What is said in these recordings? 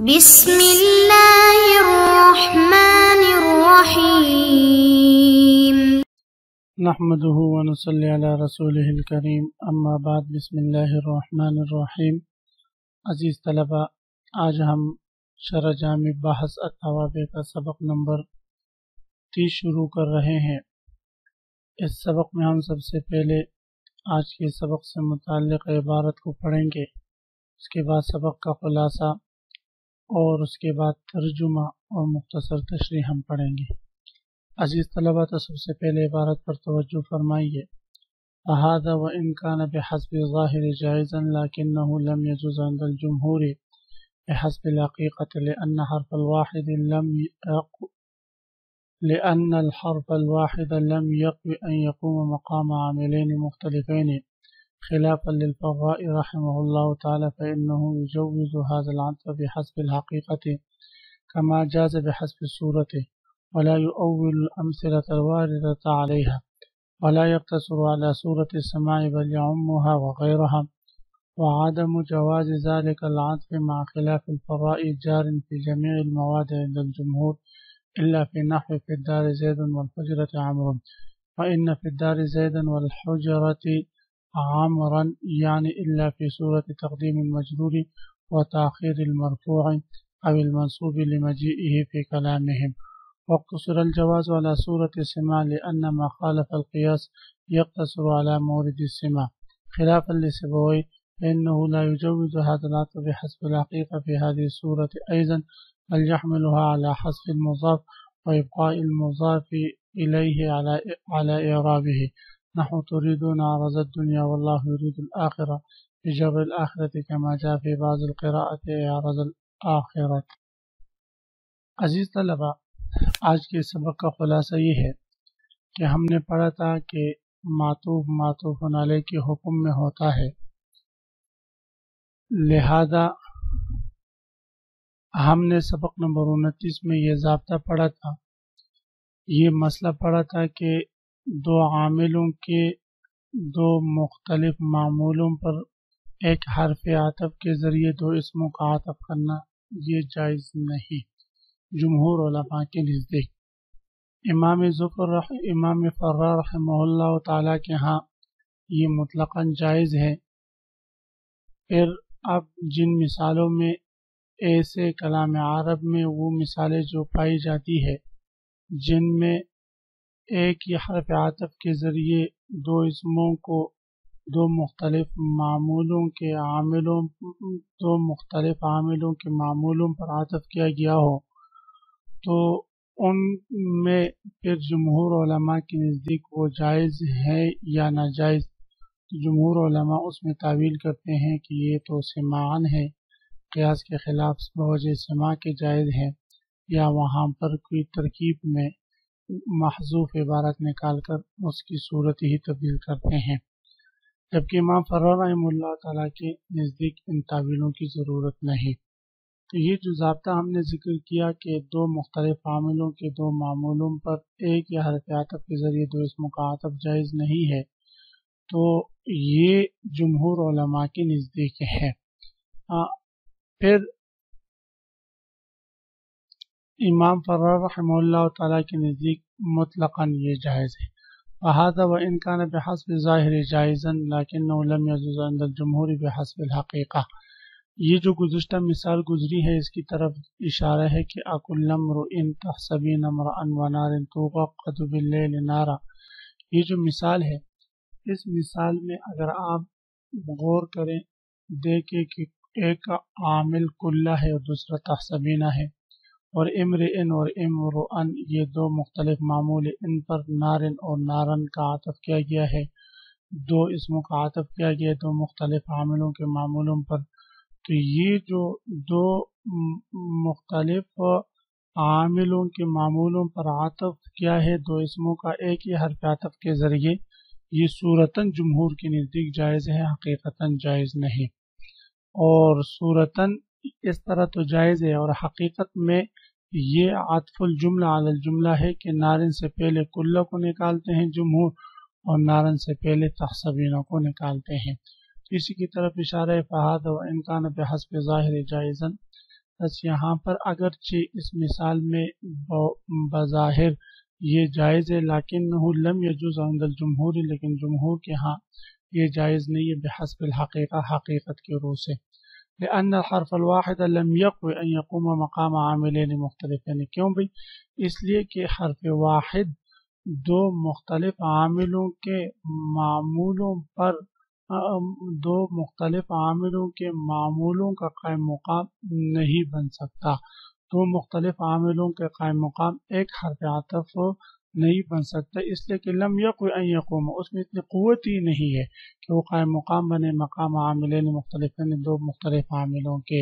بسم اللہ الرحمن الرحیم نحمده ونصلي على رسوله الكریم اما بعد بسم اللہ الرحمن الرحیم۔ عزیز طلبہ، آج ہم شرح جامع بحث التوابع کا سبق نمبر 30 شروع کر رہے ہیں۔ اس سبق میں ہم سب سے پہلے آج کے سبق سے متعلق عبارت کو پڑھیں گے، اس کے بعد سبق کا خلاصہ اور اس کے بعد ترجمہ اور مختصر تشریح ہم پڑھیں گے۔ عزیز طلبہ، تو سب سے پہلے عبارت پر توجہ فرمائیے۔ فهذا وإن كان بحسب الظاهر جائزا لكنه لم يجوز عند الجمهور بحسب الحقيقة لأن الحرف الواحد لم يقو أن يقوم مقام عاملين مختلفين خلافا للفراء رحمه الله تعالى، فإنه يجوز هذا العطف بحسب الحقيقة كما جاز بحسب الصورة، ولا يؤول الأمثلة الواردة عليها، ولا يقتصر على صورة السماع بل يعمها وغيرها، وعدم جواز ذلك العطف مع خلاف الفراء جار في جميع المواد عند الجمهور إلا في نحو في الدار زيد والحجرة عمرو، وإن في الدار زيدا والحجرة عمرا يعني إلا في صورة تقديم المجرور وتأخير المرفوع أو المنصوب لمجيئه في كلامهم، واقتصر الجواز على صورة السماع لأن ما خالف القياس يقتصر على مورد السماع خلافا لسيبويه، فإنه لا يجوز هذا العطف بحسب الحقيقة في هذه الصورة أيضا، بل يحملها على حذف المضاف وإبقاء المضاف إليه على إعرابه، نحو تريدون عرض الدنيا والله يريد الآخرة بجر الآخرة كما جاء في بعض القراءة عرض الآخرة۔ عزیز طلبہ، آج کے سبق کا خلاصہ یہ ہے کہ ہم نے پڑھا تھا کہ معطوف علیہ کے حکم میں ہوتا ہے، لہذا ہم نے سبق نمبر 29 میں یہ ضابطہ پڑھا تھا، یہ مسئلہ پڑھا تھا کہ دو عاملوں کے دو مختلف معمولوں پر ایک حرف عطف کے ذریعے دو اسموں کا عطف کرنا یہ جائز نہیں جمہور علماء کے نزدیک۔ امام فرار رحمہ اللہ تعالیٰ کے ہاں یہ مطلقاً جائز ہے۔ پھر اب جن مثالوں میں ایسے کلام عرب میں وہ مثالیں جو پائی جاتی ہے جن میں ایک ہی حرف عطف کے ذریعے دو اسموں کو دو مختلف عاملوں کے معمولوں پر عطف کیا گیا ہو، تو ان میں پھر جمہور علماء کے نزدیک وہ جائز ہے یا ناجائز۔ جمہور علماء اس میں تعویل کرتے ہیں کہ یہ تو سماعن ہے، قیاس کے خلاف بوجہ سماع کے جائز ہے، یا وہاں پر کوئی ترکیب میں محذوف عبارت نکال کر اس کی صورت ہی تبدیل کرتے ہیں، جبکہ امام فرار رحمہ اللہ تعالیٰ کے نزدیک ان تعویلوں کی ضرورت نہیں۔ تو یہ جو ضابطہ ہم نے ذکر کیا کہ دو مختلف عاملوں کے دو معمولوں پر ایک یا حرف عطف کے ذریعے دو اسموں کا عطف جائز نہیں ہے، تو یہ جمہور علماء کے نزدیک ہے۔ پھر امام فرار رحمہ اللہ تعالیٰ کے نزدیک مطلقاً یہ جائز ہے۔ وهذا وإن كان بحسب الظاہر جائزا لكنه لم يجوز عند الجمہور بحسب الحقیقہ۔ یہ جو گزشتہ مثال گزری ہے اس کی طرف اشارہ ہے کہ اکل امرؤ تحسبین امرأ ونار توقد باللیل نارا۔ یہ جو مثال ہے، اس مثال میں اگر آپ غور کریں دیکھیں کہ ایک عامل کلہ ہے اور دوسرا تحسبینہ ہے، اور امرئن اور امرؤن یہ دو مختلف معمول، ان پر نارن اور نارن کا عطف کیا گیا ہے، دو اسموں کا عطف کیا گیا ہے دو مختلف عاملوں کے معمولوں پر۔ تو یہ جو دو مختلف عاملوں کے معمولوں پر عطف کیا ہے دو اسموں کا ایک ہی حرف عطف کے ذریعے، یہ صورتاً جمہور کے نزدیک جائز ہے، حقیقتاً جائز نہیں۔ اور صورتاً اس طرح تو جائز ہے، اور حقیقت میں یہ عطف الجملہ علی الجملہ ہے کہ نارن سے پہلے کلہ کو نکالتے ہیں جمہور اور نارن سے پہلے تحسبینہ کو نکالتے ہیں۔ اسی کی طرف اشارہ فہذا وإن كان بحسب ظاہر جائزا بس یہاں پر اگرچہ اس مثال میں بظاہر یہ جائز ہے لیکنہ لم یجوز عند الجمہور، لیکن جمہور کے ہاں یہ جائز نہیں ہے بحسب الحقیقہ، حقیقت کے روح سے، لأن الحرف الواحد لم يقو ان يقوم مقام عاملین مختلفین، کیوں بھئی؟ اس لیے کہ حرف واحد دو مختلف عاملوں کے معمولوں کا قائم مقام نہیں بن سکتا، دو مختلف عاملوں کے قائم مقام ایک حرف عطف نہیں بن سکتا، اس لیے کہ لم یقو ان یقوم، اس میں اتنی قوت ہی نہیں ہے کہ وہ قائم مقام بنے مقام عاملین مختلفین، دو مختلف عاملوں کے،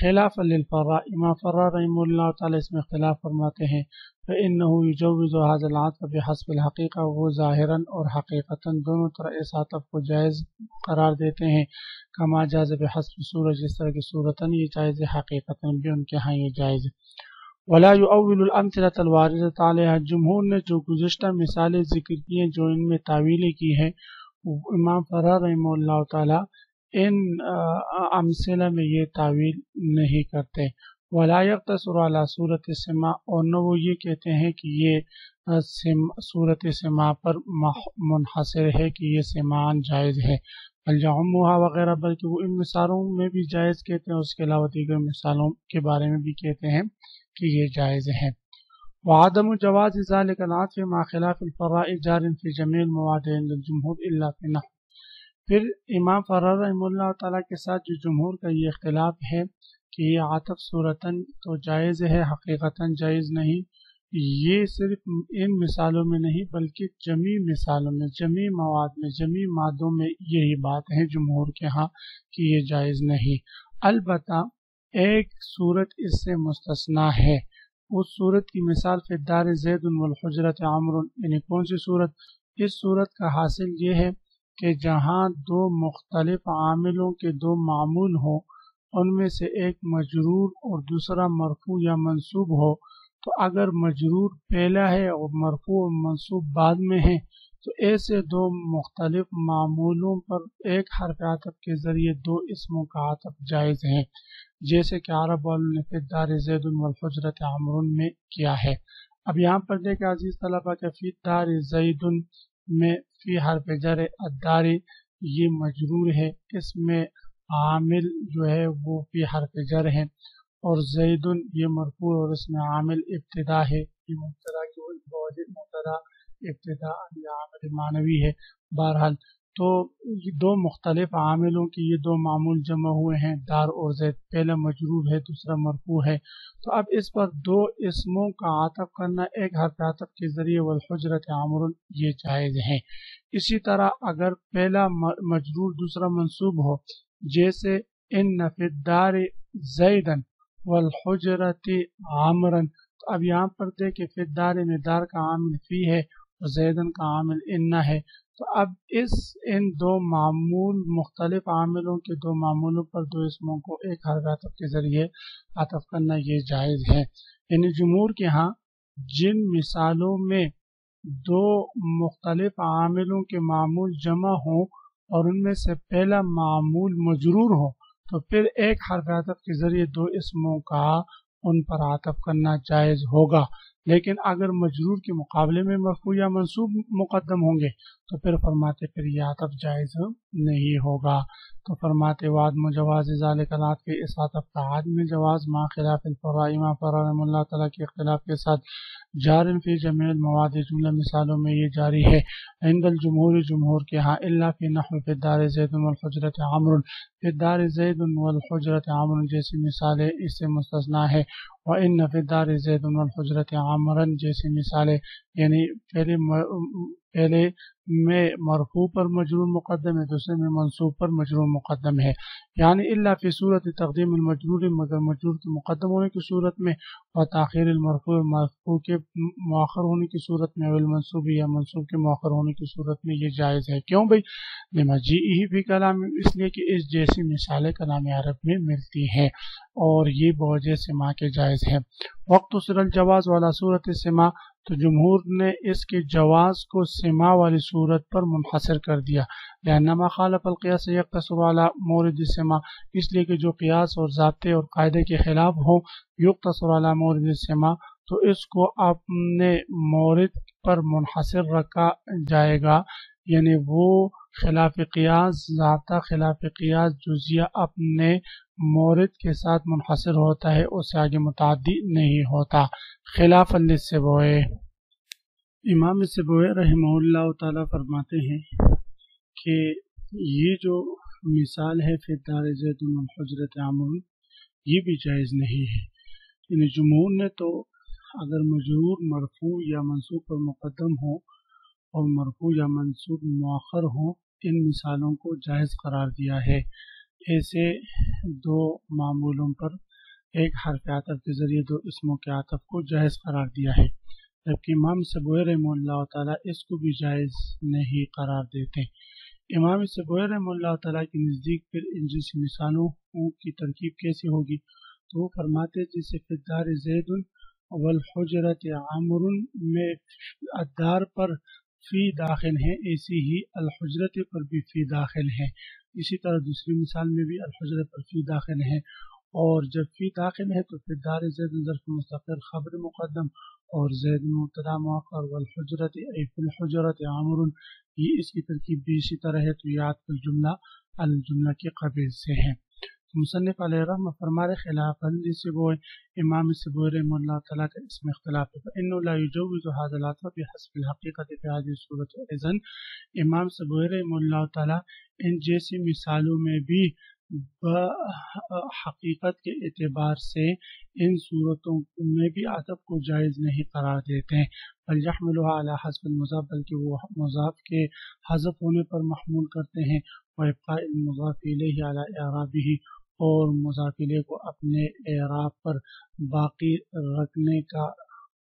خلاف للفراء، امام فراء رحمہ اللہ تعالی اس میں اختلاف فرماتے ہیں، فإنه يجوز هذا العطف بحسب الحقیقہ، وہ ظاہراً اور حقیقتاً دونوں طرح اس عطف کو جائز قرار دیتے ہیں، کما جاز بحسب صورت، جس طرح کی صورتاً یہ جائز ہے، حقیقتاً بھی ان کے ہاں یہ جائز ہے۔ ولا يؤول الامثلة الواردة عليها، جمہور نے جو گزشتہ مثالیں ذکر کی ہیں جو ان میں تعویلیں کی ہیں، امام فراء رحمہ اللہ تعالی ان امثلہ میں یہ تعویل نہیں کرتے۔ ولا يقتصر على صورت السماع، اور نہ وہ یہ کہتے ہیں کہ یہ صورت سماع پر منحصر ہے کہ یہ سماعاً جائز ہے، بل یعمها وغیرہ، بلکہ وہ ان مثالوں میں بھی جائز کہتے ہیں، اس کے علاوہ دیگر مثالوں کے بارے میں بھی کہتے ہیں کہ یہ جائز ہے۔ وعدم جواز ذلك العطف مع خلاف الفراء جار في جميع المواد عند الجمهور الا في نحو، پھر امام فراء رحمہ اللہ تعالیٰ کے ساتھ جو جمہور کا یہ اختلاف ہے کہ یہ عطف صورتاً تو جائز ہے، حقیقتاً جائز نہیں، یہ صرف ان مثالوں میں نہیں بلکہ جمیع مثالوں میں، جمیع مواد میں، جمیع مادوں میں یہی بات ہے جمہور کے ہاں کہ یہ جائز نہیں۔ البتہ ایک صورت اس سے مستثنا ہے، اس صورت کی مثال فی الدار زید والحجرۃ عمرو، یعنی کون سی صورت؟ اس صورت کا حاصل یہ ہے کہ جہاں دو مختلف عاملوں کے دو معمول ہوں، ان میں سے ایک مجرور اور دوسرا مرفوع یا منصوب ہو، تو اگر مجرور پہلا ہے اور مرفوع اور منصوب بعد میں ہے تو ایسے دو مختلف معمولوں پر ایک حرف عطف کے ذریعے دو اسموں کا عطف جائز ہے، جیسے کہ عرب والوں نے فی الدار زید والحجرۃ عمرو میں کیا ہے۔ اب یہاں پر دیکھ عزیز طلبہ کہ فی الدار زید میں فی حرف جر، الدار یہ مجرور ہے، اس میں عامل جو ہے وہ فی حرف جر ہے، اور زید یہ مرفوع اور اس میں عامل ابتدا ہے، یہ مبتدا کی مبتدا ابتدا یا عامل معنوی ہے۔ بہرحال تو یہ دو مختلف عاملوں کی یہ دو معمول جمع ہوئے ہیں، دار اور زید، پہلا مجرور ہے دوسرا مرفوع ہے، تو اب اس پر دو اسموں کا عطف کرنا ایک حرف عطف کے ذریعے والحجرۃ عمرو یہ جائز ہے۔ اسی طرح اگر پہلا مجرور دوسرا منصوب ہو، جیسے ان فی الدار زیدا والحجرۃ عمرا، تو اب یہاں پر دیکھیں فی الدار میں دار کا عامل فی ہے اور زیدن کا عامل ان ہے، تو اب ان دو معمول مختلف عاملوں کے دو معمولوں پر دو اسموں کو ایک حرف عطف کے ذریعے عطف کرنا یہ جائز ہے۔ یعنی جمہور کے ہاں جن مثالوں میں دو مختلف عاملوں کے معمول جمع ہوں اور ان میں سے پہلا معمول مجرور ہو تو پھر ایک حرف عطف کے ذریعے دو اسموں کا ان پر عطف کرنا جائز ہوگا، لیکن اگر مجرور کے مقابلے میں مرفوع یا منصوب مقدم ہوں گے تو پھر فرماتے پھر یہ عطف جائز نہیں ہوگا۔ تو فرماتے وعدم جواز ذالک العطف، اس عطف کا عدم جواز مع خلاف الفراء، امام فراء رحمہ اللہ تعالیٰ کے اختلاف کے ساتھ، جار فی جمیع المواد، جملہ مثالوں میں یہ جاری ہے، عند الجمہور، جمہور کے ہاں، الا فی نحو فی الدار زید والحجرۃ عمرو، فی الدار زید والحجرۃ عمرو جیسی مثالیں اس سے مستثنا ہے، وان فی الدار زید والحجرۃ عمرا جیسی مثالیں، یعنی پہلے میں مرفوع پر مجرور مقدم ہے، دوسرے میں منصوب پر مجرور مقدم ہے، یعنی الا فی صورت تقدیم المجرور، مگر مجرور کے مقدم ہونے کی صورت میں، اور تاخیر المرفوع، مرفوع کے مؤخر ہونے کی صورت میں، اور المنصوب یا منصوب کے مؤخر ہونے کی صورت میں یہ جائز ہے۔ کیوں بھئی؟ لمجیئہ فی کلام، اس لیے کہ اس جیسی مثالیں کلام عرب میں ملتی ہیں، اور یہ بوجہ سما کے جائز ہے۔ وقت سر الجواز والا صورت سما، تو جمہور نے اس کے جواز کو سما والی صورت پر منحصر کر دیا، لأنما خالف القیاس یقتصر علی مورد السما، اس لیے کہ جو قیاس اور ضابطے اور قاعدے کے خلاف ہو، یقتصر علی مورد السما، تو اس کو اپنے مورد پر منحصر رکھا جائے گا، یعنی وہ خلاف قیاس ضابطہ، خلاف قیاس جزیہ اپنے مورد کے ساتھ منحصر ہوتا ہے، اس سے آگے متعدی نہیں ہوتا۔ خلاف للسبوی، امام سبوی رحمہ اللہ تعالی فرماتے ہیں کہ یہ جو مثال ہے فی الدار زید والحجرۃ عمرو، یہ بھی جائز نہیں ہے۔ یعنی جمہور نے تو اگر مجرور مرفوع یا منصوب پر مقدم ہو اور مرفوع یا منصوب مؤخر ہو، ان مثالوں کو جائز قرار دیا ہے۔ ایسے دو معمولوں پر ایک حرف عطف کے ذریعے دو اسموں کے عطف کو جائز قرار دیا ہے، جبکہ امام سبوی رحمہ اللہ تعالیٰ اس کو بھی جائز نہیں قرار دیتے۔ امام سبوی رحمہ اللہ تعالیٰ کے نزدیک پھر ان جیسی مثالوں کی ترکیب کیسے ہوگی، تو وہ فرماتے جیسے فی الدار زید والحجرۃ عمرو میں الدار پر فی داخل ہے، ایسی ہی الحجرت پر بھی فی داخل ہے۔ اسی طرح دوسری مثال میں بھی الحجرت پر فی داخل ہے، اور جب فی داخل ہے تو فی الدار زید ظرف مستقر خبر مقدم اور زید مبتدا مؤخر والحجرت ای فی الحجرت عمرو، یہ اس کی ترکیب بھی اسی طرح ہے، تو یہ عطف الجملہ کے قبیل سے ہے۔ مصنف علیہ رحمہ فرما رہے خلاف للسبوی، امام سبوی رحمہ اللہ تعالیٰ کا اس میں اختلاف ہے، فإنه لا يجوز هذا العطف بحسب الحقیقة في هذه الصورة۔ اذن امام سبوی رحمہ اللہ تعالیٰ ان جیسی مثالوں میں بھی حقیقت کے اعتبار سے ان صورتوں میں بھی عطف کو جائز نہیں قرار دیتے ہیں، بل يحملها على حسب المضاف، بلکہ وہ مضاف کے حذف ہونے پر محمول کرتے ہیں، وابقاء المضاف الیہ علی اعرابہ، اور مضاف الیہ کو اپنے اعراب پر باقی رکھنے کا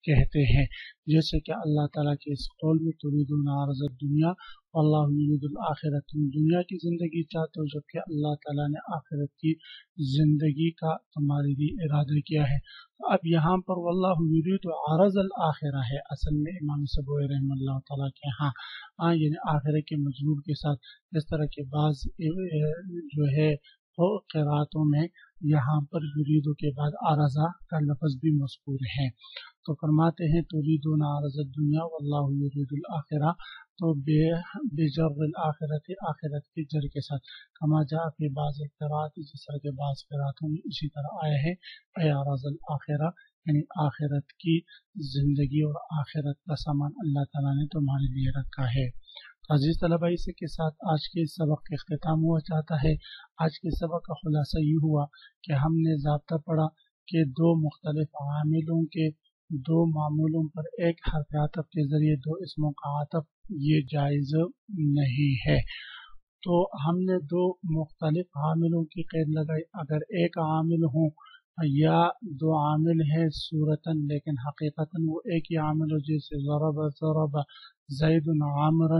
کہتے ہیں، جیسے کہ اللہ تعالیٰ کے اس قول میں تريدون عرض الدنیا واللہ یرید الآخرۃ، تم دنیا کی زندگی چاہتے ہو جبکہ اللہ تعالیٰ نے آخرت کی زندگی کا تمہارے لیے ارادہ کیا ہے۔ اب یہاں پر واللہ یرید عرض الآخرہ ہے، اصل میں امام سبوی رحمہ اللہ تعالیٰ کے ہاں یعنی آخرت کے مجرور کے ساتھ، اس طرح کے بعض جو ہے قراتوں میں یہاں پر یریدو کے بعد عرضہ کا لفظ بھی مذکور ہے، تو فرماتے ہیں تريدون عرض الدنیا واللہ یرید الآخرہ، تو بجر الآخرت، آخرت کے جر کے ساتھ، کما جاء فی بعض القرات، جس طرح کے بعض قراتوں میں اسی طرح آیا ہے، اے عرض الآخرہ، یعنی آخرت کی زندگی اور آخرت کا سامان اللہ تعالیٰ نے تمہارے لیے رکھا ہے۔ عزیز طلبہ، اسی کے ساتھ آج کے سبق کا اختتام ہوا چاہتا ہے۔ آج کے سبق کا خلاصہ یہ ہوا کہ ہم نے ضابطہ پڑھا کہ دو مختلف عاملوں کے دو معمولوں پر ایک حرف عطف کے ذریعے دو اسموں کا عطف یہ جائز نہیں ہے۔ تو ہم نے دو مختلف عاملوں کی قید لگائی، اگر ایک عامل ہوں یا دو عامل ہیں صورتاً لیکن حقیقتاً وہ ایک ہی عامل ہو، جیسے ضرب زید عامرا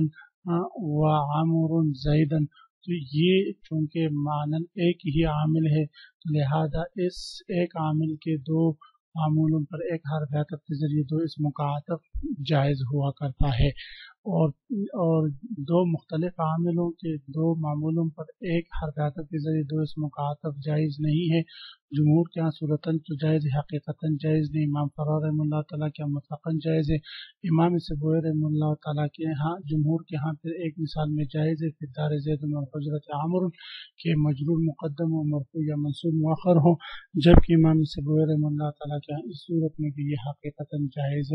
و عامر زیدن، تو یہ چونکہ معنی ایک ہی عامل ہے، لہذا اس ایک عامل کے دو معمولوں پر ایک حرف عطف کے ذریعے دو اسموں کا عطف جائز ہوا کرتا ہے، اور دو مختلف عاملوں کے دو معمولوں پر ایک حرف عطف کے ذریعے دو اسموں کا عطف جائز نہیں ہے۔ جمہور کے ہاں صورتاً تو جائز ہے، حقیقتاً جائز نہیں، امام فرار رحمہ اللہ تعالیٰ کے ہاں مطلقاً جائز ہے، امام سبوی رحمہ اللہ تعالیٰ کے ہاں جمہور کے ہاں پھر ایک مثال میں جائز ہے، فی الدار زید والحجرۃ عمرو کے مجرور مقدم و مرفوع یا منصوب مؤخر ہو، جبکہ امام سبوی رحمہ اللہ تعالیٰ کے ہاں اس صورت میں بھی یہ حقیقتاً جائز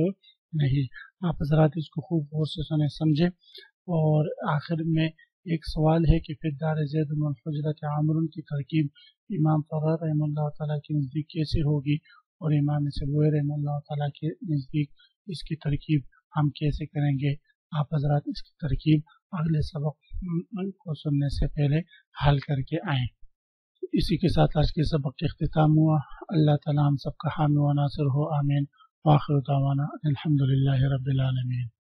نہیں۔ آپ حضرات اس کو خوب غور سے سنیں سمجھیں۔ اور آخر میں ایک سوال ہے کہ فی الدار زید والحجرۃ عمرو کی ترکیب امام فرار رحمہ اللہ تعالیٰ کے نزدیک کیسے ہوگی، اور امام سبوی رحمہ اللہ تعالیٰ کے نزدیک اس کی ترکیب ہم کیسے کریں گے۔ آپ حضرات اس کی ترکیب اگلے سبق کو سننے سے پہلے حل کر کے آئیں۔ اسی کے ساتھ آج کے سبق کا اختتام ہوا۔ اللہ تعالیٰ ہم سب کا حامی و ناصر ہو، آمین۔ وآخر دعوانا الحمدللہ رب العالمین۔